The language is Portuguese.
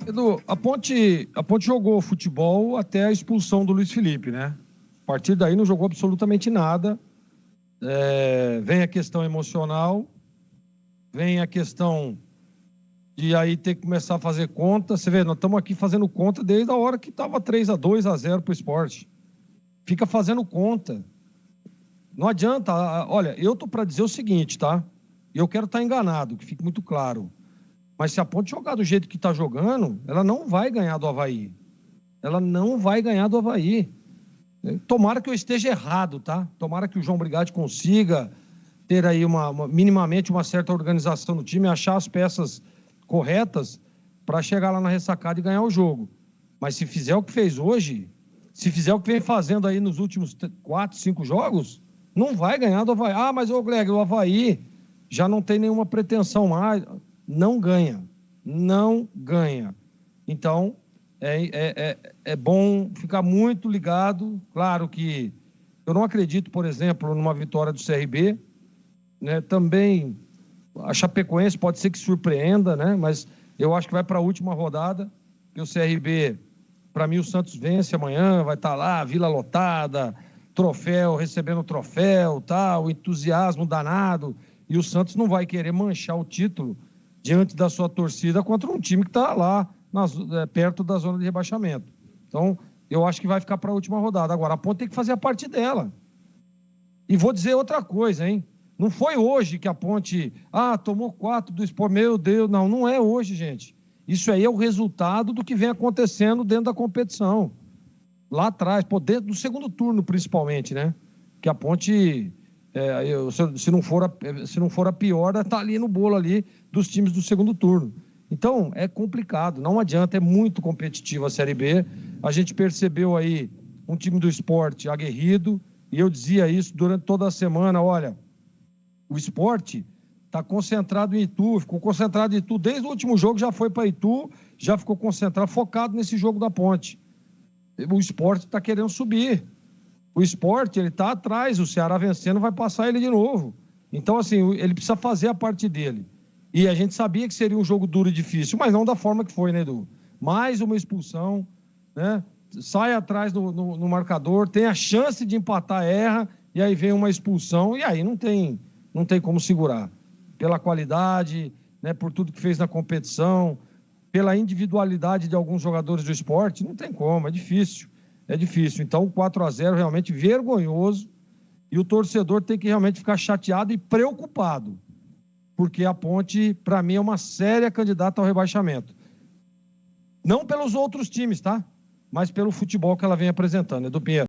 Edu, a Ponte jogou futebol até a expulsão do Luiz Felipe, né? A partir daí não jogou absolutamente nada. Vem a questão emocional, vem a questão de aí ter que começar a fazer conta. Você vê, nós estamos aqui fazendo conta desde a hora que estava 3-2, 0 para o Sport. Fica fazendo conta. Não adianta. Olha, eu tô para dizer o seguinte, tá? Eu quero estar enganado, que fique muito claro. Mas se a Ponte jogar do jeito que está jogando, ela não vai ganhar do Avaí. Ela não vai ganhar do Avaí. Tomara que eu esteja errado, tá? Tomara que o João Brigatti consiga ter aí minimamente uma certa organização no time, achar as peças corretas para chegar lá na ressacada e ganhar o jogo. Mas se fizer o que fez hoje, se fizer o que vem fazendo aí nos últimos 4, 5 jogos, não vai ganhar do Avaí. Ah, mas, Greg, o Avaí já não tem nenhuma pretensão mais. Não ganha. Não ganha. Então, é bom ficar muito ligado. Claro que eu não acredito, por exemplo, numa vitória do CRB, né? Também a Chapecoense pode ser que surpreenda, né? Mas eu acho que vai para a última rodada, que o CRB, para mim, o Santos vence amanhã, vai estar lá, Vila lotada, troféu, recebendo troféu, tal, o entusiasmo danado, e o Santos não vai querer manchar o título diante da sua torcida contra um time que está lá perto da zona de rebaixamento. Então, eu acho que vai ficar para a última rodada. Agora, a Ponte tem que fazer a parte dela. E vou dizer outra coisa, hein? Não foi hoje que a Ponte, tomou 4 do Sport. Meu Deus, não é hoje, gente. Isso aí é o resultado do que vem acontecendo dentro da competição. Lá atrás, dentro do segundo turno, principalmente, né? Que a Ponte, se não for a pior, está ali no bolo ali dos times do segundo turno. Então, é complicado, não adianta, é muito competitiva a Série B. A gente percebeu aí um time do Sport aguerrido, e eu dizia isso durante toda a semana, olha, o Sport está concentrado em Itu, ficou concentrado em Itu, desde o último jogo já foi para Itu, já ficou concentrado, focado nesse jogo da Ponte. O Sport está querendo subir. O Sport, ele está atrás, o Ceará vencendo vai passar ele de novo. Então, assim, ele precisa fazer a parte dele. E a gente sabia que seria um jogo duro e difícil, mas não da forma que foi, né, Edu? Mais uma expulsão, né? Sai atrás no marcador, tem a chance de empatar, erra, e aí vem uma expulsão, e aí não tem como segurar. Pela qualidade, né, por tudo que fez na competição, pela individualidade de alguns jogadores do Sport, não tem como, é difícil. É difícil. Então, o 4-0 realmente vergonhoso, e o torcedor tem que realmente ficar chateado e preocupado, porque a Ponte, para mim, é uma séria candidata ao rebaixamento. Não pelos outros times, tá? Mas pelo futebol que ela vem apresentando, Edu Pinheiro.